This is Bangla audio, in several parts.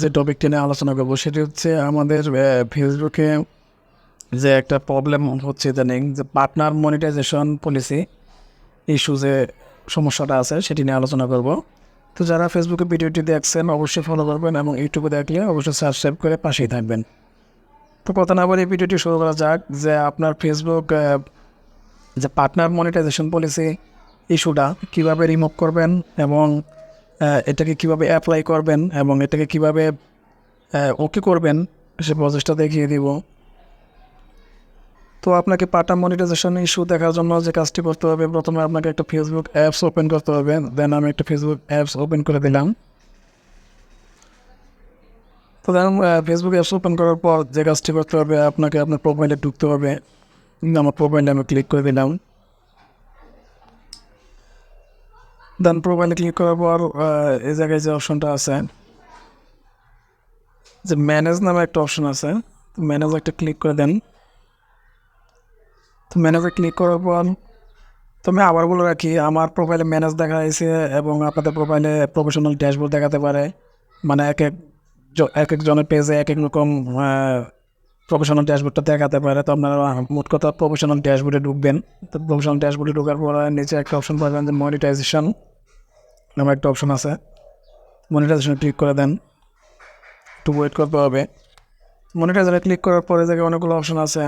যে টপিকটা নিয়ে আলোচনা করবো সেটি হচ্ছে আমাদের ফেসবুকে যে একটা প্রবলেম হচ্ছে ইদানিং, যে পার্টনার মনিটাইজেশন পলিসি ইস্যু যে সমস্যাটা আছে সেটি নিয়ে আলোচনা করব। তো যারা ফেসবুকে ভিডিওটি দেখছেন অবশ্যই ফলো করবেন এবং ইউটিউবে দেখলে অবশ্যই সাবস্ক্রাইব করে পাশেই থাকবেন। তো কথা না বলে ভিডিওটি শুরু করা যাক। যে আপনার ফেসবুক যে পার্টনার মনিটাইজেশন পলিসি ইস্যুটা কীভাবে রিমুভ করবেন এবং এটাকে কিভাবে অ্যাপ্লাই করবেন এবং এটাকে কিভাবে ওকে করবেন সে প্রসেসটা দেখিয়ে দিব। তো আপনাকে পার্টনার মনিটাইজেশন ইস্যু দেখার জন্য যে কাজটি করতে হবে, প্রথমে আপনাকে একটা ফেসবুক অ্যাপস ওপেন করতে হবে। দেন আমি একটা ফেসবুক অ্যাপস ওপেন করে দিলাম। তো দেন ফেসবুক অ্যাপস ওপেন করার পর যে কাজটি করতে হবে, আপনাকে আপনার প্রোফাইলে ঢুকতে হবে। আমার প্রোফাইলে আমি ক্লিক করে দিলাম। দেন প্রোফাইলে ক্লিক করার পর এই জায়গায় যে অপশনটা আছে, যে ম্যানেজ নামে একটা অপশন আছে, তো ম্যানেজ একটা ক্লিক করে দেন। তো ম্যানেজে ক্লিক করার পর তো আমি আবার বলে রাখি, আমার প্রোফাইলে ম্যানেজ দেখা হয়েছে এবং আপনাদের প্রোফাইলে প্রফেশনাল ড্যাশবোর্ড দেখাতে পারে। মানে এক একজনের পেজে এক এক রকম প্রফেশনাল ড্যাশবোর্ডটা দেখাতে পারে। তো আপনারা মোট কথা প্রফেশনাল ড্যাশবোর্ডে ঢুকবেন। তো প্রফেশনাল ড্যাশবোর্ডে ঢোকার পর নিচে একটা অপশন পাবেন যে মনিটাইজেশন নামে একটা অপশন আছে। মনিটাইজেশনে ক্লিক করে দেন, একটু ওয়েট করতে হবে। মনিটাইজেশনে ক্লিক করার পরে জায়গায় অনেকগুলো অপশন আছে,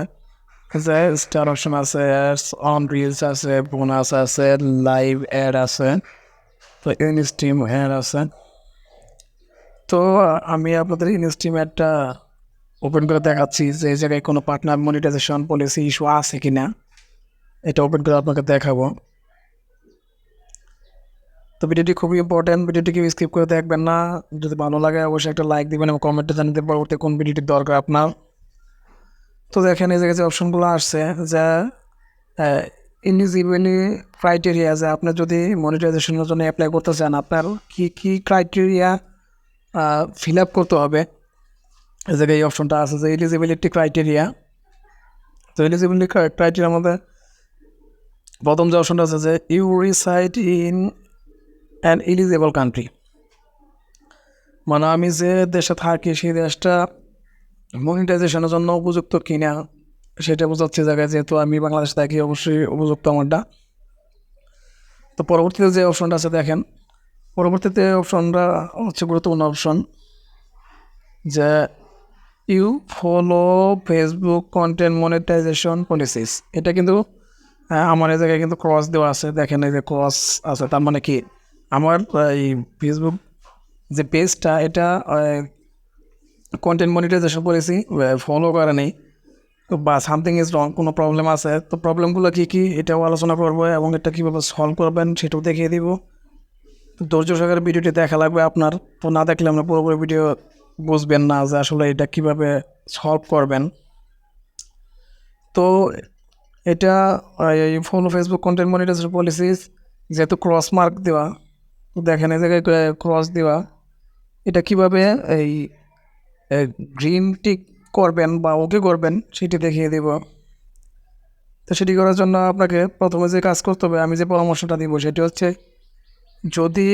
যে স্টার অপশন আছে, অন রিলস আছে, বোনাস আছে, লাইভ অ্যাড আছে, তো ইনস্ট্রিম অ্যাড আছে। তো আমি আপনাদের ইনস্ট্রিম অ্যাডটা ওপেন করে দেখাচ্ছি যে এই জায়গায় কোনো পার্টনার মনিটাইজেশন পলিসি ইস্যু আছে কি না, এটা ওপেন করে আপনাকে দেখাবো। তো ভিডিওটি খুবই ইম্পর্টেন্ট, ভিডিওটিকে স্কিপ করে দেখবেন না। যদি ভালো লাগে অবশ্যই একটা লাইক দিবেন এবং কমেন্টে জানিয়ে পরবর্তী কোন ভিডিওটির দরকার আপনার। তো দেখেন এই জায়গায় যে অপশনগুলো আসছে, যা ইলিজিবিলি ক্রাইটেরিয়া, যে আপনি যদি মনিটাইজেশনের জন্য অ্যাপ্লাই করতে চান আপনার কী কী ক্রাইটেরিয়া ফিল আপ করতে হবে। এই জায়গায় এই অপশনটা আছে যে এলিজিবিলিটি ক্রাইটেরিয়া। তো এলিজিবিলিটি ক্রাইটেরিয়ার মধ্যে প্রথম যে অপশনটা আছে যে you reside in an eligible country, মানে আমি যে দেশে থাকি সেই দেশটা মনিটাইজেশনের জন্য উপযুক্ত কিনা সেটা বোঝাচ্ছে জায়গায়। যেহেতু আমি বাংলাদেশে থাকি অবশ্যই উপযুক্ত আমারটা। তো পরবর্তীতে যে অপশনটা আছে দেখেন, পরবর্তীতে অপশনটা হচ্ছে গুরুত্বপূর্ণ অপশন, যে you follow Facebook content monetization policies. এটা কিন্তু আমার এই জায়গায় কিন্তু ক্রস দেওয়া আছে, দেখেন এই যে ক্রস আছে। তার মানে কি আমার এই ফেসবুক যে পেজটা এটা কন্টেন্ট মনিটাইজেশন পলিসি ফলো করে নেই, তো বা সামথিং ইজ রং, কোনো প্রবলেম আছে। তো প্রবলেমগুলো কী কী এটাও আলোচনা করবো এবং এটা কীভাবে সলভ করবেন সেটাও দেখিয়ে দিব। তো ধৈর্য সহকারে ভিডিওটি দেখা লাগবে আপনার। তো না দেখলে আমরা পুরোপুরি ভিডিও বুঝবেন না যে আসলে এটা কীভাবে সলভ করবেন। তো এটা এই follow Facebook content monetization policies যেহেতু ক্রস মার্ক দেওয়া, তো দেখেন এই জায়গায় ক্রস দেওয়া, এটা কীভাবে এই গ্রিন টিক করবেন বা ওকে করবেন সেটি দেখিয়ে দেব। তো সেটি করার জন্য আপনাকে প্রথমে যে কাজ করতে হবে, আমি যে পরামর্শটা দিব সেটি হচ্ছে, যদি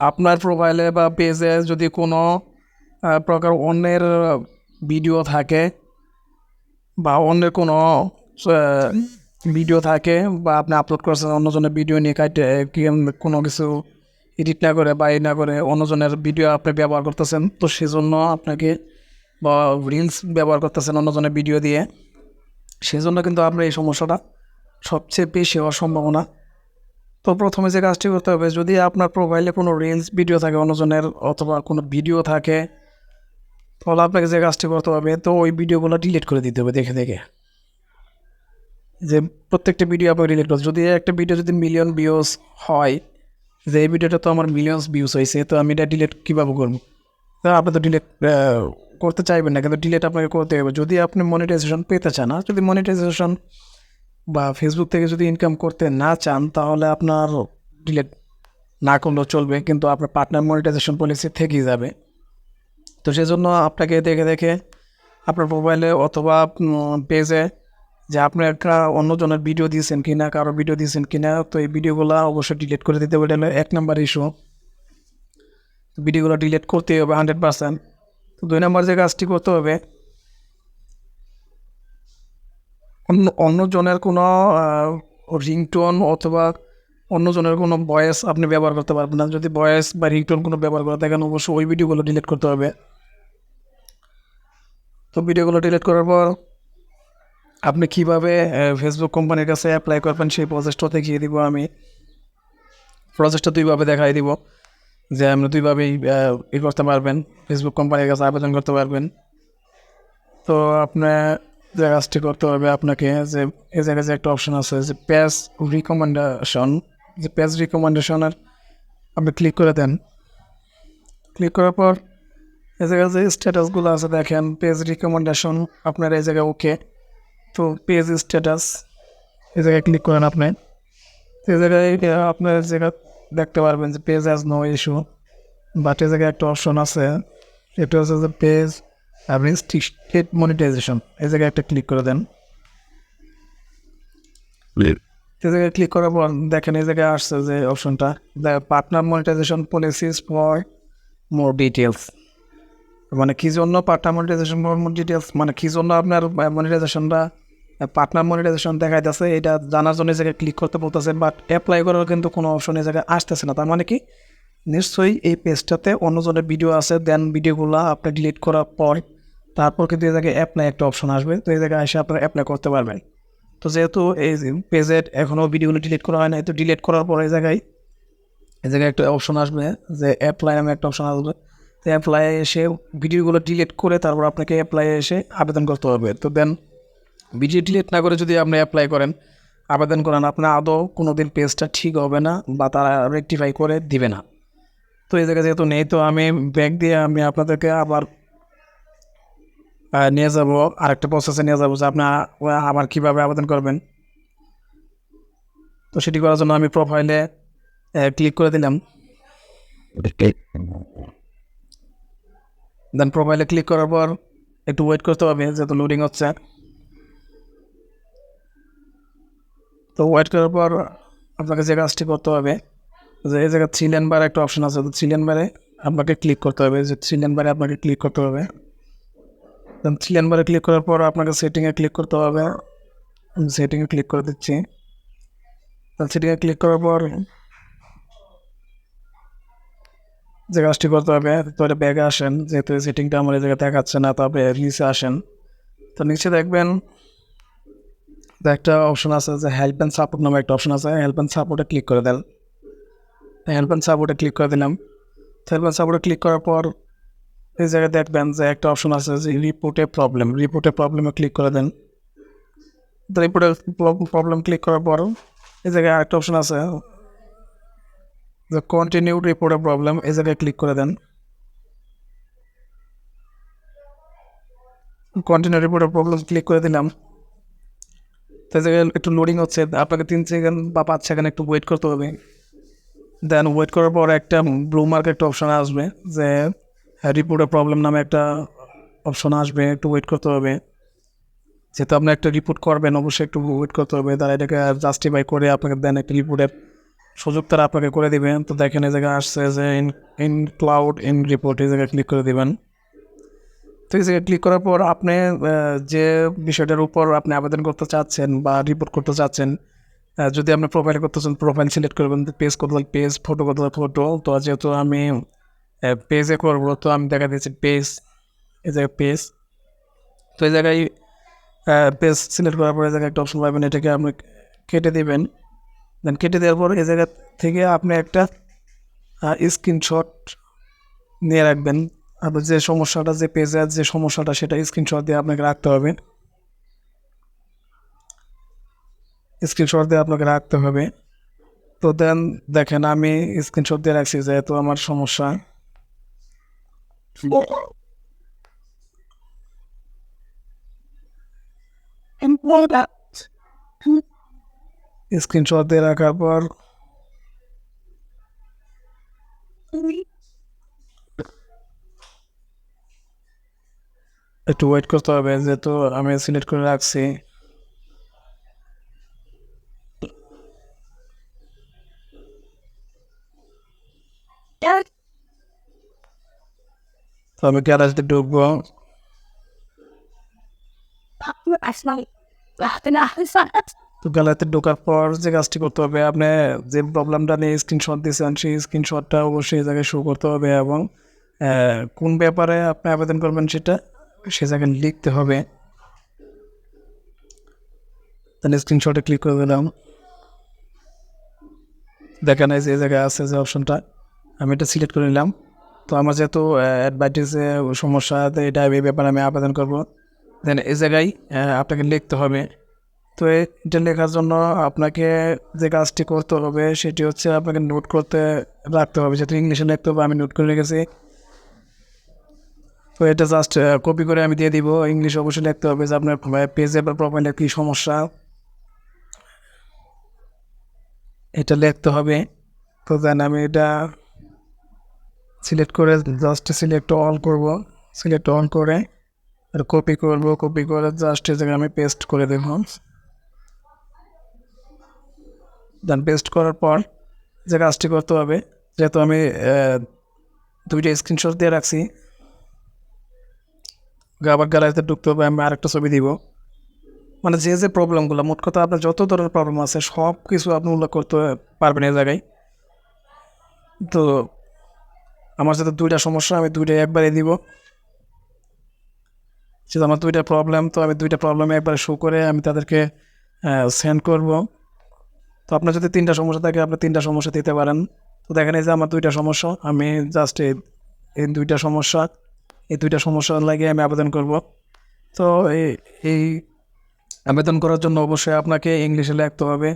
আপনার প্রোফাইলে বা পেজে যদি কোনো প্রকার অন্যের ভিডিও থাকে বা অন্যের কোনো ভিডিও থাকে বা আপনি আপলোড করেছেন অন্যজনের ভিডিও নিয়ে কাটে কোনো কিছু এডিট না করে বা না করে অন্যজনের ভিডিও আপনি ব্যবহার করতেছেন, তো সেজন্য আপনাকে বা রিলস ব্যবহার করতেছেন অন্যজনের ভিডিও দিয়ে, সেজন্য কিন্তু আপনার এই সমস্যাটা সবচেয়ে বেশি হওয়ার সম্ভাবনা। তো প্রথমে যে কাজটি করতে হবে, যদি আপনার প্রোফাইলে কোনো রিলস ভিডিও থাকে অন্যজনের অথবা কোনো ভিডিও থাকে, তাহলে আপনাকে যে কাজটি করতে হবে, তো ওই ভিডিওগুলো ডিলিট করে দিতে হবে দেখে দেখে। যে প্রত্যেকটা ভিডিও আপনাকে ডিলিট করতে, যদি একটা ভিডিও যদি মিলিয়ন ভিউজ হয়, যে এই ভিডিওটা তো আমার মিলিয়নস ভিউজ হয়েছে, তো আমি এটা ডিলিট কীভাবে করবো? তো আপনি তো ডিলিট করতে চাইবেন না, কিন্তু ডিলিট আপনাকে করতে হবে যদি আপনি মনিটাইজেশন পেতে চান। আর যদি মনিটাইজেশন বা ফেসবুক থেকে যদি ইনকাম করতে না চান, তাহলে আপনার ডিলিট না করলেও চলবে, কিন্তু আপনার পার্টনার মনিটাইজেশন পলিসি থেকেই যাবে। তো সেজন্য আপনাকে দেখে দেখে আপনার মোবাইলে অথবা পেজে যে আপনি একটা অন্যজনের ভিডিও দিয়েছেন কি না, কারো ভিডিও দিয়েছেন কি না, তো এই ভিডিওগুলো অবশ্যই ডিলিট করে দিতে হবে। এটা হলো 1 নাম্বার ইস্যু। ভিডিওগুলো ডিলিট করতেই হবে 100%। তো 2 নম্বর যে কাজটি করতে হবে, অন্যজনের কোনো রিংটোন অথবা অন্যজনের কোনো ভয়েস আপনি ব্যবহার করতে পারবেন না। যদি ভয়েস বা রিংটোন কোনো ব্যবহার করে থাকেন, অবশ্যই ওই ভিডিওগুলো ডিলিট করতে হবে। তো ভিডিওগুলো ডিলিট করার পর আপনি কীভাবে ফেসবুক কোম্পানির কাছে অ্যাপ্লাই করবেন সেই প্রসেসটা দেখিয়ে দিব আমি। প্রসেসটা দুইভাবে দেখাই দিব, যে আপনি দুইভাবেই করতে পারবেন, ফেসবুক কোম্পানির কাছে আবেদন করতে পারবেন। তো আপনার যে কাজটি করতে হবে আপনাকে, যে এই জায়গায় যে একটা অপশন আছে যে পেজ রিকমেন্ডেশন, যে পেজ রিকমেন্ডেশনের আপনি ক্লিক করে দেন। ক্লিক করার পর এই জায়গায় যে স্ট্যাটাসগুলো আছে দেখেন, পেজ রিকমেন্ডেশন আপনার এই জায়গায় ওকে। তো পেজ স্ট্যাটাস এই জায়গায় ক্লিক করেন আপনি। তো এই জায়গায় আপনার জায়গায় দেখতে পারবেন যে page has no issue, but এই জায়গায় একটা অপশন আছে, এটা হচ্ছে যে পেজ রেস্ট্রিক্টেড মনিটাইজেশন। এই জায়গায় একটা ক্লিক করে দেন। এই জায়গায় ক্লিক করার পর দেখেন এই জায়গায় আসছে যে অপশনটা, the partner monetization policies for more details. মানে কী জন্য partner monetization for more details, মানে কী জন্য আপনার মনিটাইজেশনটা পার্টনার মনিটাইজেশন দেখাইতেছে, এটা জানার জন্য এই জায়গায় ক্লিক করতে বলতেছে। বাট অ্যাপ্লাই করার কিন্তু কোনো অপশন এই জায়গায় আসতেছে না। তার মানে কি, নিশ্চয়ই এই পেজটাতে অন্যজনের ভিডিও আছে, দেন ভিডিওগুলো আপনি ডিলিট করার পর তারপর কিন্তু এই জায়গায় অ্যাপ্লাই একটা অপশন আসবে। তো এই জায়গায় এসে আপনারা অ্যাপ্লাই করতে পারবেন। তো যেহেতু এই পেজের এখনও ভিডিওগুলো ডিলিট করা হয় না, তো ডিলিট করার পর এই জায়গায় একটা অপশন আসবে যে অ্যাপ্লাই নামে একটা অপশন আসবে। তো অ্যাপ্লাই এসে ভিডিওগুলো ডিলিট করে তারপর আপনাকে অ্যাপ্লাই এসে আবেদন করতে হবে। তো দেন ভিডিও ডিলিট না করে যদি আপনি অ্যাপ্লাই করেন, আবেদন করেন, আপনার আদৌ কোনো দিন পেজটা ঠিক হবে না বা তারা রেকটিফাই করে দিবে না। তো এই জায়গায় যেহেতু নেই, তো আমি ব্যাক দিয়ে আমি আপনাদেরকে আবার নিয়ে যাব, আরেকটা প্রসেসে নিয়ে যাবো যে আপনি আবার কীভাবে আবেদন করবেন। তো সেটি করার জন্য আমি প্রোফাইলে ক্লিক করে দিলাম। দেন প্রোফাইলে ক্লিক করার পর একটু ওয়েট করতে হবে, যেহেতু লোডিং হচ্ছে। তো ওয়েট করার পর আপনাকে যে কাজটি করতে হবে, যে এই জায়গায় 3 লাইন বার একটা অপশন আছে, তো 3 লাইন বারে আপনাকে ক্লিক করতে হবে, যে 3 লাইন বারে আপনাকে ক্লিক করতে হবে। দেন 3 লাইন বারে ক্লিক করার পর আপনাকে সেটিংয়ে ক্লিক করতে হবে। সেটিংয়ে ক্লিক করে দিচ্ছি। সেটিংয়ে ক্লিক করার পর যে কাজটি করতে হবে, তো এটা ব্যাগে আসেন, যেহেতু সেটিংটা আমার এই জায়গায় দেখাচ্ছে না, তবে নিচে আসেন। তো নিচে দেখবেন যে একটা অপশন আছে যে হেল্প অ্যান্ড সাপোর্ট নামে একটা অপশন আছে, হেল্প অ্যান্ড সাপোর্টে ক্লিক করে দেন। হেল্প অ্যান্ড সাপোর্টে ক্লিক করে দিলাম। হেল্প অ্যান্ড সাপোর্টে ক্লিক করার পর এই জায়গায় দেখবেন যে একটা অপশন আছে যে রিপোর্টে প্রবলেমে ক্লিক করে দেন। তো রিপোর্টে প্রবলেম ক্লিক করার পর এই জায়গায় আরেকটা অপশন আছে যে কন্টিনিউ রিপোর্টে প্রবলেম, এই জায়গায় ক্লিক করে দেন। কন্টিনিউ রিপোর্টে প্রবলেম ক্লিক করে দিলাম। তো এই জায়গায় একটু লোডিং হচ্ছে, আপনাকে 3 সেকেন্ড বা 5 সেকেন্ড একটু ওয়েট করতে হবে। দেন ওয়েট করার পর একটা ব্লু মার্ক একটা অপশন আসবে, যে রিপোর্টে প্রবলেম নামে একটা অপশন আসবে, একটু ওয়েট করতে হবে। যেহেতু আপনি একটা রিপোর্ট করবেন, অবশ্যই একটু ওয়েট করতে হবে। তারা এটাকে জাস্টিফাই করে আপনাকে দেন একটা রিপোর্টের সুযোগ তারা আপনাকে করে দেবেন। তো দেখেন এই জায়গায় আসছে যে ইন ক্লাউড ইন রিপোর্ট, এই জায়গায় ক্লিক করে দেবেন। তো এই জায়গায় ক্লিক করার পর আপনি যে বিষয়টার উপর আপনি আবেদন করতে চাচ্ছেন বা রিপোর্ট করতে চাচ্ছেন, যদি আপনি প্রোফাইল করতে চান প্রোফাইল সিলেক্ট করবেন, পেজ করতে পেজ, ফটো করতে ফটো। তো যেহেতু আমি পেজে করবো, তো আমি দেখা দিচ্ছি পেজ, এই জায়গায় পেজ। তো এই জায়গায় পেজ সিলেক্ট করার পর এই জায়গায় একটা অপশন পাবেন, এটাকে আপনি কেটে দেবেন। দেন কেটে দেওয়ার পর এই জায়গা থেকে আপনি একটা স্ক্রিনশট নিয়ে রাখবেন। আপনার যে সমস্যাটা, যে পেজের যে সমস্যাটা, সেটা স্ক্রিনশট দিয়ে আপনাকে রাখতে হবে। তো দেন দেখেন আমি স্ক্রিনশট দিয়ে রাখছি, যেহেতু আমার সমস্যা। স্ক্রিনশট দিয়ে রাখার পর একটু ওয়েট করতে হবে, যেহেতু আমি সিলেক্ট করে রাখছি। তো আমি গ্যালারিতে ঢুকবো। তো গ্যালারিতে ঢোকার পর যে কাজটি করতে হবে, আপনি যে প্রবলেমটা নিয়ে স্ক্রিনশট দিয়েছেন সেই স্ক্রিনশটটা অবশ্যই এই জায়গায় শো করতে হবে এবং কোন ব্যাপারে আপনি আবেদন করবেন সেটা সে জায়গায় লিখতে হবে। তাহলে স্ক্রিনশটে ক্লিক করে দিলাম। দেখেন এই যে এই জায়গায় আছে যে অপশনটা, আমি এটা সিলেক্ট করে নিলাম। তো আমার যেহেতু অ্যাডভার্টাইজে সমস্যা, তো এটা এই ব্যাপারে আমি আবেদন করবো। দেন এই জায়গায় আপনাকে লিখতে হবে। তো এটা লেখার জন্য আপনাকে যে কাজটি করতে হবে সেটি হচ্ছে আপনাকে নোট করতে রাখতে হবে, যেহেতু ইংলিশে লিখতে হবে আমি নোট করে রেখেছি। তো এটা জাস্ট কপি করে আমি দিয়ে দিব। ইংলিশে অবশ্যই লিখতে হবে যে আপনার পেজে বা প্রোফাইলে কী সমস্যা, এটা লিখতে হবে। তো দেন আমি এটা সিলেক্ট করে জাস্ট সিলেক্ট অল করব। সিলেক্ট অল করে আর কপি করব, কপি করে জাস্ট এই জায়গায় আমি পেস্ট করে দেব। দেন পেস্ট করার পর যে কাজটি করতে হবে, যেহেতু আমি দুইটা স্ক্রিনশট দিয়ে রাখছি, আবার গ্যালারিতে ঢুকতে হবে, আমি আরেকটা ছবি দিব। মানে যে যে প্রবলেমগুলো, মোট কথা আপনার যত ধরনের প্রবলেম আছে সব কিছু আপনি উল্লেখ করতে পারবেন এই জায়গায়। তো আমার সাথে দুইটা সমস্যা, আমি দুইটাই একবারে দিব। যেহেতু আমার দুইটা প্রবলেম, তো আমি দুইটা প্রবলেমে একবারে শো করে আমি তাদেরকে সেন্ড করব। তো আপনার যদি তিনটা সমস্যা থাকে আপনি তিনটা সমস্যা দিতে পারেন। তো দেখেন এই যে আমার দুইটা সমস্যা, আমি জাস্ট এই দুইটা সমস্যা লাগিয়ে আমি আবেদন করব। তো এই আবেদন করার জন্য অবশ্যই আপনাকে ইংলিশে লিখতে হবে।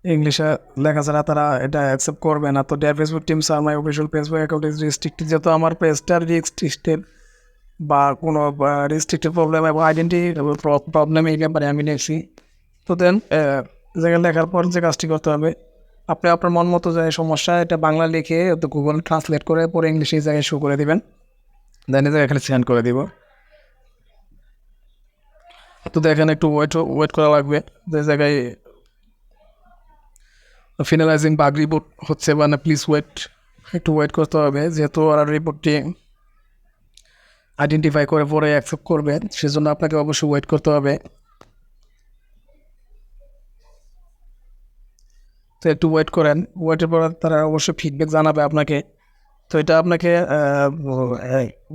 ইংলিশে লেখা ছাড়া তারা এটা অ্যাকসেপ্ট করবে না। তো dear Facebook teams are my official Facebook account is restricted, যেহেতু আমার পেজটা রেস্ট্রিক্টেড বা কোনো রেস্ট্রিক্টেড প্রবলেম এবং আইডেন্টি প্রবলেম এই ব্যাপারে আমি লিখছি। তো দেন জায়গায় লেখার পর যে কাজটি করতে হবে, আপনি আপনার মন মতো যে সমস্যা এটা বাংলা লিখে তো গুগল ট্রান্সলেট করে পরে ইংলিশে এই জায়গায় শো করে দেবেন। দেন এই জায়গায় এখানে সেন্ড করে দিব। তো দেখেন একটু ওয়েট করা লাগবে। যে জায়গায় ফিনালাইজিং বাগ রিপোর্ট হচ্ছে, মানে প্লিজ একটু ওয়েট করতে হবে, যেহেতু ওরা রিপোর্টটি আইডেন্টিফাই করে পরে অ্যাকসেপ্ট করবে, সেজন্য আপনাকে অবশ্যই ওয়েট করতে হবে। তো একটু ওয়েট করেন, ওয়েটের পর তারা অবশ্যই ফিডব্যাক জানাবে আপনাকে। তো এটা আপনাকে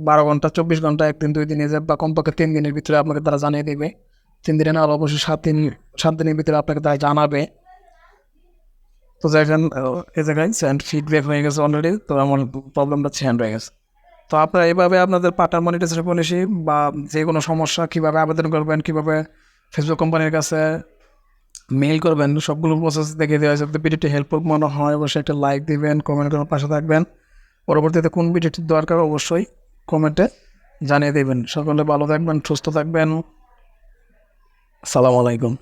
12 ঘন্টা 24 ঘন্টা, 1 দিন 2 দিন বা কমপক্ষে 3 দিনের ভিতরে আপনাকে তারা জানিয়ে দেবে। 3 দিনে না হলে অবশ্যই 7 দিনের ভিতরে আপনাকে তারা জানাবে। তো দেখেন এই জায়গায় সেন্ড ফিডব্যাক হয়ে গেছে অলরেডি, তো আমার প্রবলেমটা সেন্ড হয়ে গেছে। তো আপনারা এইভাবে আপনাদের পার্টনার মনিটাইজেশন পলিসি বা যে কোনো সমস্যা কীভাবে আবেদন করবেন, কীভাবে ফেসবুক কোম্পানির কাছে মেইল করবেন, সবগুলো প্রসেস দেখে দেওয়া হয়েছে। যদি ভিডিওটি হেল্পফুল মনে হয় অবশ্যই একটা লাইক দিবেন, কমেন্ট করে পাশে থাকবেন। পরবর্তীতে কোন ভিডিওটির দরকার অবশ্যই কমেন্টে জানিয়ে দেবেন। সকলে ভালো থাকবেন, সুস্থ থাকবেন। আসসালামু আলাইকুম।